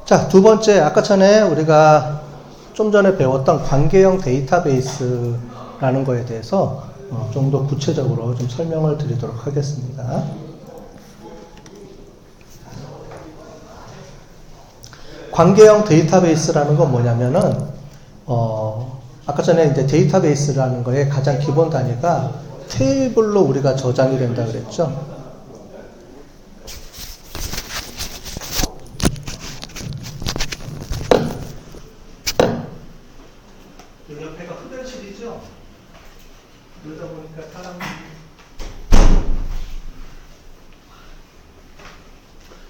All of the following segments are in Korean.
자, 두 번째, 아까 전에 우리가 좀 전에 배웠던 관계형 데이터베이스라는 거에 대해서 좀 더 구체적으로 좀 설명을 드리도록 하겠습니다. 관계형 데이터베이스라는 건 뭐냐면은, 아까 전에 이제 데이터베이스라는 거의 가장 기본 단위가 테이블로 우리가 저장이 된다 그랬죠. 여기 옆에가 흡연실이죠? 그러다 보니까 사람이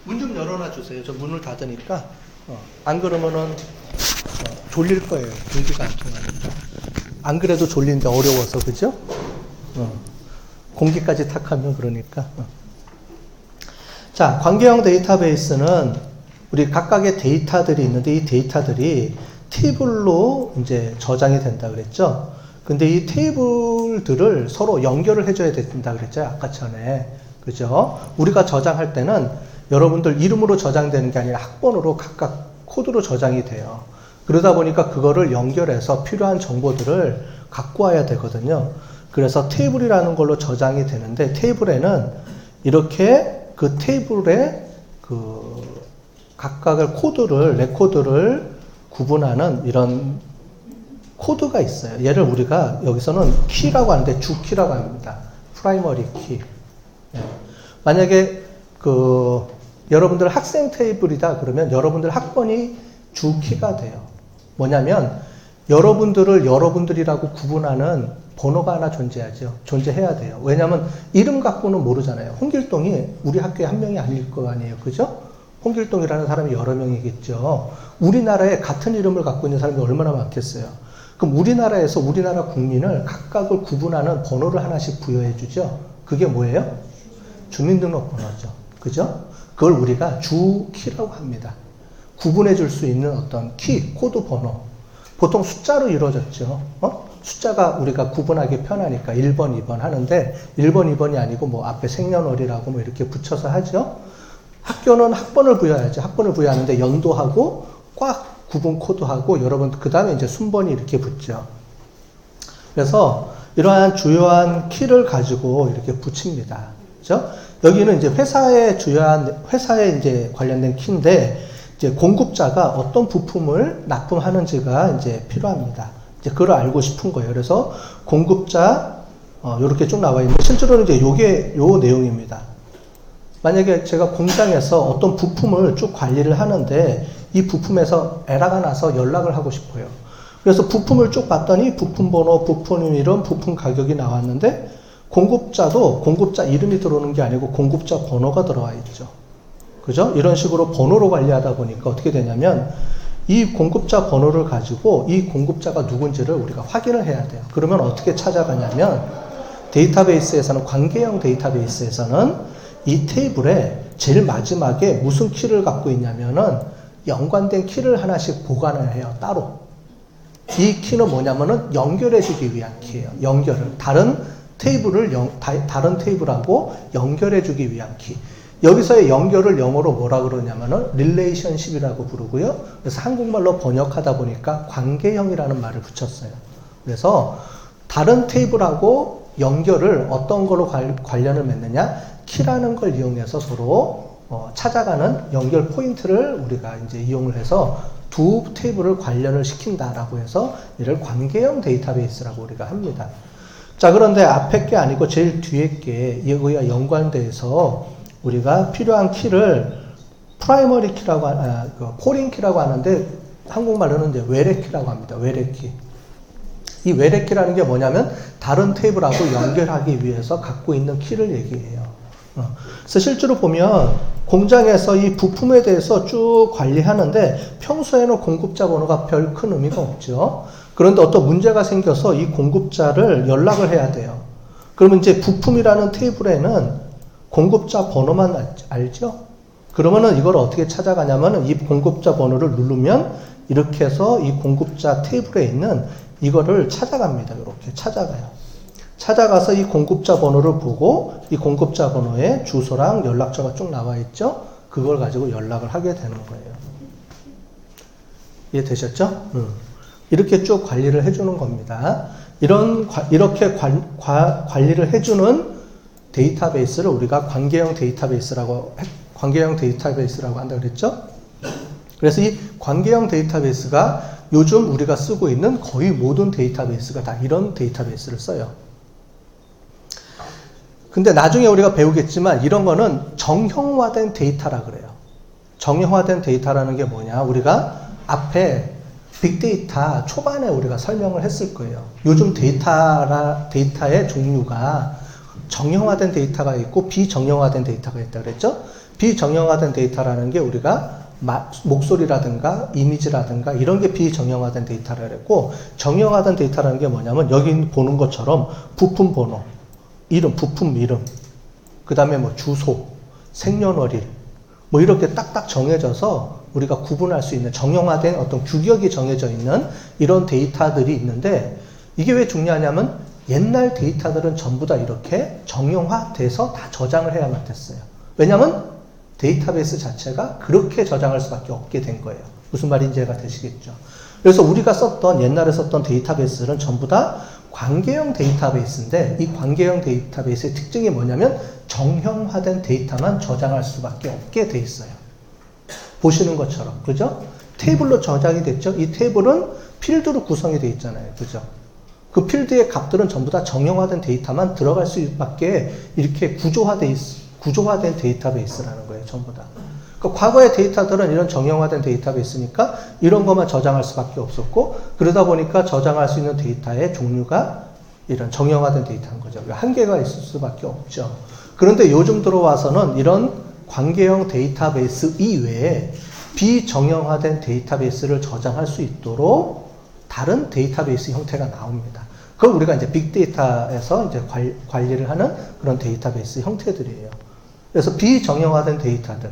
문 좀 열어놔 주세요. 저 문을 닫으니까 안 그러면은 졸릴 거예요. 공기가 안 통하니까. 안 그래도 졸린데 어려워서 그죠? 공기까지 탁하면 그러니까. 자, 관계형 데이터베이스는 우리 각각의 데이터들이 있는데 이 데이터들이 테이블로 이제 저장이 된다 그랬죠. 근데 이 테이블들을 서로 연결을 해줘야 된다 그랬죠. 아까 전에. 그죠? 우리가 저장할 때는 여러분들 이름으로 저장되는 게 아니라 학번으로 각각 코드로 저장이 돼요. 그러다 보니까 그거를 연결해서 필요한 정보들을 갖고 와야 되거든요. 그래서 테이블이라는 걸로 저장이 되는데 테이블에는 이렇게 그 테이블에 그 각각의 코드를, 레코드를 구분하는 이런 코드가 있어요. 얘를 우리가 여기서는 키라고 하는데 주키라고 합니다. 프라이머리 키. 만약에 여러분들 학생 테이블이다 그러면 여러분들 학번이 주키가 돼요. 뭐냐면 여러분들을 여러분들이라고 구분하는 번호가 하나 존재하죠. 존재해야 돼요. 왜냐하면 이름 갖고는 모르잖아요. 홍길동이 우리 학교에 한 명이 아닐 거 아니에요. 그죠? 홍길동이라는 사람이 여러 명이겠죠. 우리나라에 같은 이름을 갖고 있는 사람이 얼마나 많겠어요. 그럼 우리나라에서 우리나라 국민을 각각을 구분하는 번호를 하나씩 부여해 주죠. 그게 뭐예요? 주민등록번호죠. 그죠? 그걸 우리가 주키라고 합니다. 구분해 줄 수 있는 어떤 키, 코드 번호. 보통 숫자로 이루어졌죠. 숫자가 우리가 구분하기 편하니까 1번, 2번 하는데 1번, 2번이 아니고 뭐 앞에 생년월일하고 뭐 이렇게 붙여서 하죠. 학교는 학번을 부여하죠. 학번을 부여하는데 연도하고 꽉 구분 코드하고 여러분 그 다음에 이제 순번이 이렇게 붙죠. 그래서 이러한 주요한 키를 가지고 이렇게 붙입니다. 그죠? 여기는 이제 회사에 이제 관련된 키인데 이제 공급자가 어떤 부품을 납품하는지가 이제 필요합니다. 이제 그걸 알고 싶은 거예요. 그래서 공급자 이렇게 쭉 나와 있는데 실제로는 이제 요게 요 내용입니다. 만약에 제가 공장에서 어떤 부품을 쭉 관리를 하는데 이 부품에서 에러가 나서 연락을 하고 싶어요. 그래서 부품을 쭉 봤더니 부품 번호, 부품 이름, 부품 가격이 나왔는데 공급자도 공급자 이름이 들어오는 게 아니고 공급자 번호가 들어와 있죠. 그죠? 이런 식으로 번호로 관리하다 보니까 어떻게 되냐면 이 공급자 번호를 가지고 이 공급자가 누군지를 우리가 확인을 해야 돼요. 그러면 어떻게 찾아가냐면 데이터베이스에서는 관계형 데이터베이스에서는 이 테이블에 제일 마지막에 무슨 키를 갖고 있냐면은 연관된 키를 하나씩 보관을 해요. 따로. 이 키는 뭐냐면은 연결해주기 위한 키예요. 연결을. 다른 테이블하고 연결해주기 위한 키. 여기서의 연결을 영어로 뭐라 그러냐면은 relationship이라고 부르고요. 그래서 한국말로 번역하다 보니까 관계형이라는 말을 붙였어요. 그래서 다른 테이블하고 연결을 어떤 걸로 관련을 맺느냐? 키라는 걸 이용해서 서로 찾아가는 연결 포인트를 우리가 이제 이용을 해서 두 테이블을 관련을 시킨다라고 해서 이를 관계형 데이터베이스라고 우리가 합니다. 자, 그런데 앞에 게 아니고 제일 뒤에 게 이거와 연관돼서 우리가 필요한 키를 프라이머리 키라고 포린 키라고 하는데 한국말로는 이제 외래 키라고 합니다. 외래 키. 이 외래 키라는 게 뭐냐면 다른 테이블하고 연결하기 위해서 갖고 있는 키를 얘기해요. 그래서 실제로 보면 공장에서 이 부품에 대해서 쭉 관리하는데 평소에는 공급자 번호가 별 큰 의미가 없죠. 그런데 어떤 문제가 생겨서 이 공급자를 연락을 해야 돼요. 그러면 이제 부품이라는 테이블에는 공급자 번호만 알죠? 그러면은 이걸 어떻게 찾아가냐면은 이 공급자 번호를 누르면 이렇게 해서 이 공급자 테이블에 있는 이거를 찾아갑니다. 이렇게 찾아가요. 찾아가서 이 공급자 번호를 보고 이 공급자 번호에 주소랑 연락처가 쭉 나와 있죠? 그걸 가지고 연락을 하게 되는 거예요. 이해되셨죠? 이렇게 쭉 관리를 해주는 겁니다. 이렇게 관리를 해주는 데이터베이스를 우리가 관계형 데이터베이스라고 한다 그랬죠? 그래서 이 관계형 데이터베이스가 요즘 우리가 쓰고 있는 거의 모든 데이터베이스가 다 이런 데이터베이스를 써요. 근데 나중에 우리가 배우겠지만 이런 거는 정형화된 데이터라 그래요. 정형화된 데이터라는 게 뭐냐? 우리가 앞에 빅데이터 초반에 우리가 설명을 했을 거예요. 요즘 데이터의 종류가 정형화된 데이터가 있고 비정형화된 데이터가 있다 그랬죠? 비정형화된 데이터라는 게 우리가 목소리라든가 이미지라든가 이런 게 비정형화된 데이터라 그랬고, 정형화된 데이터라는 게 뭐냐면 여기 보는 것처럼 부품 번호, 이름, 부품 이름, 그 다음에 뭐 주소, 생년월일, 뭐 이렇게 딱딱 정해져서 우리가 구분할 수 있는 정형화된 어떤 규격이 정해져 있는 이런 데이터들이 있는데, 이게 왜 중요하냐면 옛날 데이터들은 전부 다 이렇게 정형화돼서 다 저장을 해야만 됐어요. 왜냐면 데이터베이스 자체가 그렇게 저장할 수밖에 없게 된 거예요. 무슨 말인지 이해가 되시겠죠? 그래서 우리가 옛날에 썼던 데이터베이스는 전부 다 관계형 데이터베이스인데, 이 관계형 데이터베이스의 특징이 뭐냐면 정형화된 데이터만 저장할 수밖에 없게 돼 있어요. 보시는 것처럼, 그죠? 테이블로 저장이 됐죠? 이 테이블은 필드로 구성이 돼 있잖아요. 그죠? 그 필드의 값들은 전부 다 정형화된 데이터만 들어갈 수밖에 이렇게 구조화된 데이터베이스라는 거예요. 전부 다. 그러니까 과거의 데이터들은 이런 정형화된 데이터베이스니까 이런 것만 저장할 수밖에 없었고, 그러다 보니까 저장할 수 있는 데이터의 종류가 이런 정형화된 데이터인 거죠. 한계가 있을 수밖에 없죠. 그런데 요즘 들어와서는 이런 관계형 데이터베이스 이외에 비정형화된 데이터베이스를 저장할 수 있도록 다른 데이터베이스 형태가 나옵니다. 그걸 우리가 이제 빅데이터에서 이제 관리를 하는 그런 데이터베이스 형태들이에요. 그래서 비정형화된 데이터들,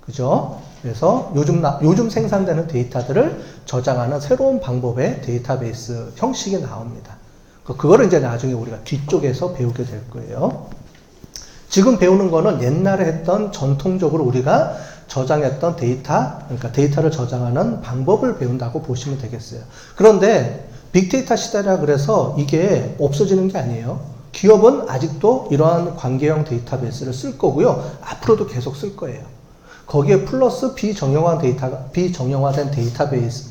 그죠? 그래서 요즘 생산되는 데이터들을 저장하는 새로운 방법의 데이터베이스 형식이 나옵니다. 그거를 이제 나중에 우리가 뒤쪽에서 배우게 될 거예요. 지금 배우는 거는 옛날에 했던 전통적으로 우리가 저장했던 그러니까 데이터를 저장하는 방법을 배운다고 보시면 되겠어요. 그런데 빅데이터 시대라 그래서 이게 없어지는 게 아니에요. 기업은 아직도 이러한 관계형 데이터베이스를 쓸 거고요. 앞으로도 계속 쓸 거예요. 거기에 플러스 비정형화된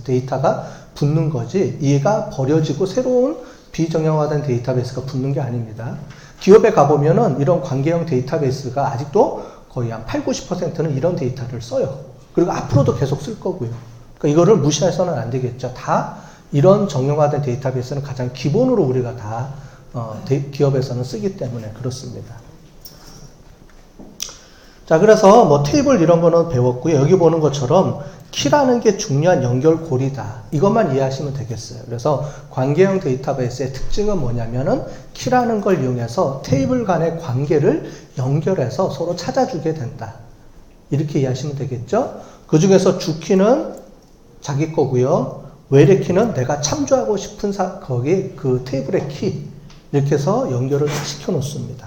데이터가 붙는 거지, 얘가 버려지고 새로운 비정형화된 데이터베이스가 붙는 게 아닙니다. 기업에 가보면은 이런 관계형 데이터베이스가 아직도 거의 한 80-90%는 이런 데이터를 써요. 그리고 앞으로도 계속 쓸 거고요. 그러니까 이거를 무시해서는 안 되겠죠. 다 이런 정형화된 데이터베이스는 가장 기본으로 우리가 다 기업에서는 쓰기 때문에 그렇습니다. 자, 그래서 뭐 테이블 이런 거는 배웠고요. 여기 보는 것처럼 키라는 게 중요한 연결고리다. 이것만 이해하시면 되겠어요. 그래서 관계형 데이터베이스의 특징은 뭐냐면은 키라는 걸 이용해서 테이블 간의 관계를 연결해서 서로 찾아주게 된다. 이렇게 이해하시면 되겠죠? 그 중에서 주키는 자기 거고요. 외래 키는 내가 참조하고 싶은 거기 그 테이블의 키. 이렇게 해서 연결을 시켜 놓습니다.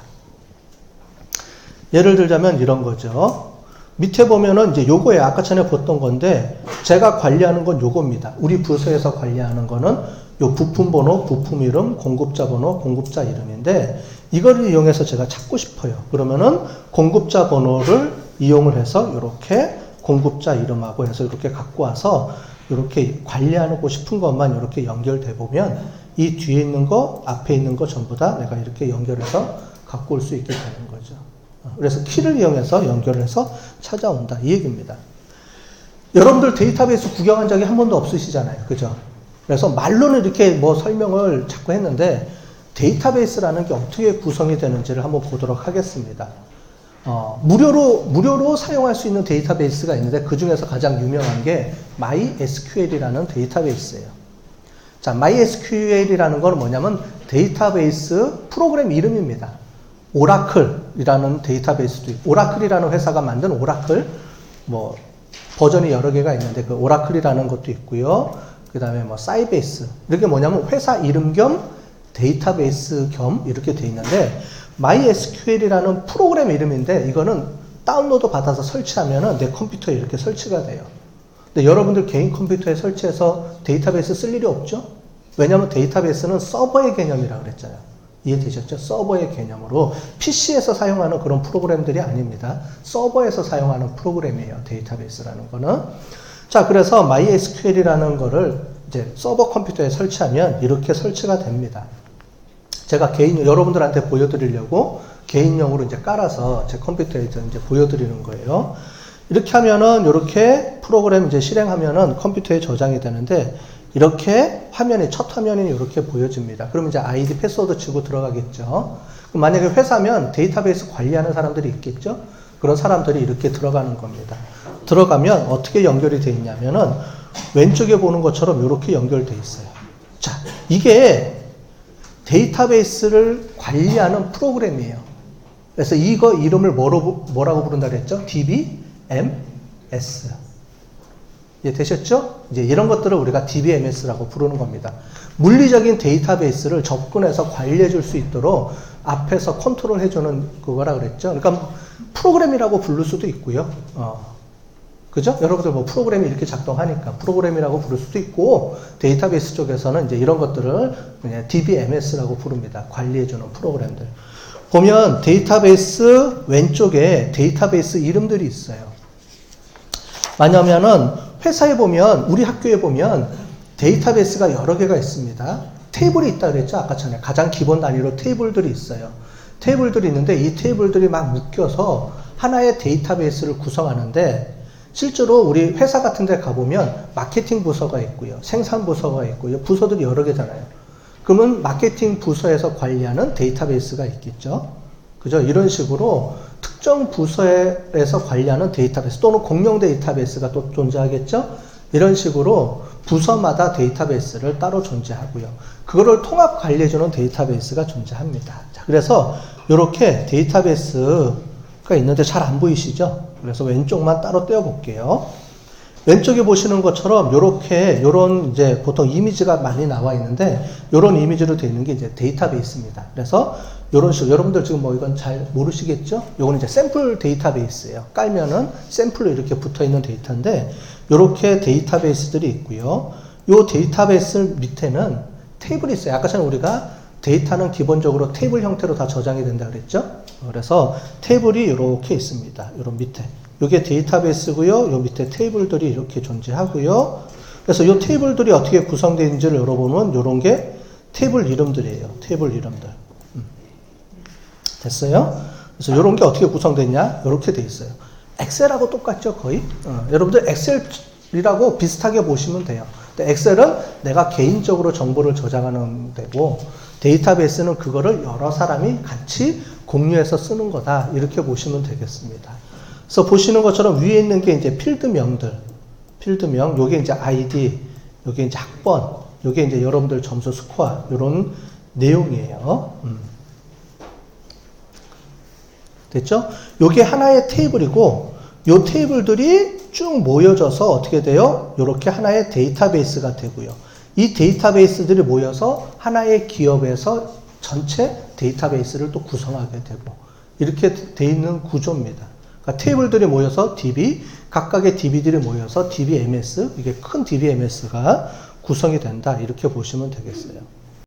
예를 들자면 이런 거죠. 밑에 보면은 이제 요거에 아까 전에 봤던 건데, 제가 관리하는 건 요겁니다. 우리 부서에서 관리하는 거는 요 부품 번호, 부품 이름, 공급자 번호, 공급자 이름인데, 이거를 이용해서 제가 찾고 싶어요. 그러면은 공급자 번호를 이용을 해서 이렇게 공급자 이름하고 해서 이렇게 갖고 와서 이렇게 관리하고 싶은 것만 이렇게 연결돼 보면 이 뒤에 있는 거, 앞에 있는 거 전부 다 내가 이렇게 연결해서 갖고 올 수 있게 되는 거죠. 그래서 키를 이용해서 연결해서 찾아온다, 이 얘기입니다. 여러분들 데이터베이스 구경한 적이 한 번도 없으시잖아요. 그죠? 그래서 말로는 이렇게 뭐 설명을 자꾸 했는데, 데이터베이스라는 게 어떻게 구성이 되는지를 한번 보도록 하겠습니다. 무료로 사용할 수 있는 데이터베이스가 있는데, 그 중에서 가장 유명한 게 MySQL이라는 데이터베이스예요. 자, MySQL이라는 건 뭐냐면 데이터베이스 프로그램 이름입니다. 오라클이라는 데이터베이스도 있고, 오라클이라는 회사가 만든 오라클, 뭐 버전이 여러 개가 있는데 그 오라클이라는 것도 있고요. 그 다음에 뭐 사이베이스, 이렇게 뭐냐면 회사 이름 겸 데이터베이스 겸 이렇게 돼 있는데, MySQL이라는 프로그램 이름인데 이거는 다운로드 받아서 설치하면은 내 컴퓨터에 이렇게 설치가 돼요. 근데 여러분들 개인 컴퓨터에 설치해서 데이터베이스 쓸 일이 없죠? 왜냐하면 데이터베이스는 서버의 개념이라고 그랬잖아요. 이해되셨죠? 서버의 개념으로 PC에서 사용하는 그런 프로그램들이 아닙니다. 서버에서 사용하는 프로그램이에요. 데이터베이스라는 거는. 자, 그래서 MySQL이라는 거를 이제 서버 컴퓨터에 설치하면 이렇게 설치가 됩니다. 제가 여러분들한테 보여드리려고 개인용으로 이제 깔아서 제 컴퓨터에 이제 보여드리는 거예요. 이렇게 하면은 이렇게 프로그램 이제 실행하면은 컴퓨터에 저장이 되는데 이렇게 첫 화면이 이렇게 보여집니다. 그럼 이제 아이디 패스워드 치고 들어가겠죠. 그럼 만약에 회사면 데이터베이스 관리하는 사람들이 있겠죠. 그런 사람들이 이렇게 들어가는 겁니다. 들어가면 어떻게 연결이 되어 있냐면은 왼쪽에 보는 것처럼 이렇게 연결되어 있어요. 자, 이게 데이터베이스를 관리하는 프로그램이에요. 그래서 이거 이름을 뭐라고 부른다 그랬죠? DBMS. 예, 되셨죠? 이제 이런 것들을 우리가 DBMS라고 부르는 겁니다. 물리적인 데이터베이스를 접근해서 관리해 줄 수 있도록 앞에서 컨트롤 해주는 그거라 그랬죠. 그러니까 프로그램이라고 부를 수도 있고요. 그죠? 여러분들 뭐 프로그램이 이렇게 작동하니까 프로그램이라고 부를 수도 있고, 데이터베이스 쪽에서는 이제 이런 것들을 그냥 DBMS라고 부릅니다. 관리해주는 프로그램들. 보면 데이터베이스 왼쪽에 데이터베이스 이름들이 있어요. 왜냐면은 회사에 보면, 우리 학교에 보면 데이터베이스가 여러 개가 있습니다. 테이블이 있다 그랬죠? 아까 전에 가장 기본 단위로 테이블들이 있어요. 테이블들이 있는데 이 테이블들이 막 묶여서 하나의 데이터베이스를 구성하는데, 실제로 우리 회사 같은 데 가보면 마케팅 부서가 있고요. 생산 부서가 있고요. 부서들이 여러 개잖아요. 그러면 마케팅 부서에서 관리하는 데이터베이스가 있겠죠. 그죠? 이런 식으로 특정 부서에서 관리하는 데이터베이스 또는 공용 데이터베이스가 또 존재하겠죠. 이런 식으로 부서마다 데이터베이스를 따로 존재하고요. 그거를 통합 관리해주는 데이터베이스가 존재합니다. 자, 그래서 이렇게 데이터베이스가 있는데 잘 안 보이시죠? 그래서 왼쪽만 따로 떼어 볼게요. 왼쪽에 보시는 것처럼 요런 이제 보통 이미지가 많이 나와 있는데, 요런 이미지로 되어 있는 게 이제 데이터베이스입니다. 그래서 요런 식으로, 여러분들 지금 뭐 이건 잘 모르시겠죠? 요건 이제 샘플 데이터베이스예요. 깔면은 샘플로 이렇게 붙어 있는 데이터인데, 요렇게 데이터베이스들이 있고요. 요 데이터베이스 밑에는 테이블이 있어요. 아까 전에 우리가 데이터는 기본적으로 테이블 형태로 다 저장이 된다 그랬죠? 그래서 테이블이 이렇게 있습니다. 요런 밑에. 요게 데이터베이스고요. 요 밑에 테이블들이 이렇게 존재하고요. 그래서 요 테이블들이 어떻게 구성되어 있는지를 열어보면 요런 게 테이블 이름들이에요. 테이블 이름들. 됐어요? 그래서 요런 게 어떻게 구성됐냐? 요렇게 돼 있어요. 엑셀하고 똑같죠, 거의? 여러분들 엑셀이라고 비슷하게 보시면 돼요. 근데 엑셀은 내가 개인적으로 정보를 저장하는 데고, 데이터베이스는 그거를 여러 사람이 같이 공유해서 쓰는 거다. 이렇게 보시면 되겠습니다. 그래서 보시는 것처럼 위에 있는 게 이제 필드명들. 필드명, 요게 이제 아이디, 요게 이제 학번, 요게 이제 여러분들 점수 스코어, 요런 내용이에요. 됐죠? 요게 하나의 테이블이고, 요 테이블들이 쭉 모여져서 어떻게 돼요? 요렇게 하나의 데이터베이스가 되고요. 이 데이터베이스들이 모여서 하나의 기업에서 전체 데이터베이스를 또 구성하게 되고, 이렇게 돼 있는 구조입니다. 그러니까 테이블들이 모여서 DB, 각각의 DB들이 모여서 DBMS, 이게 큰 DBMS가 구성이 된다. 이렇게 보시면 되겠어요.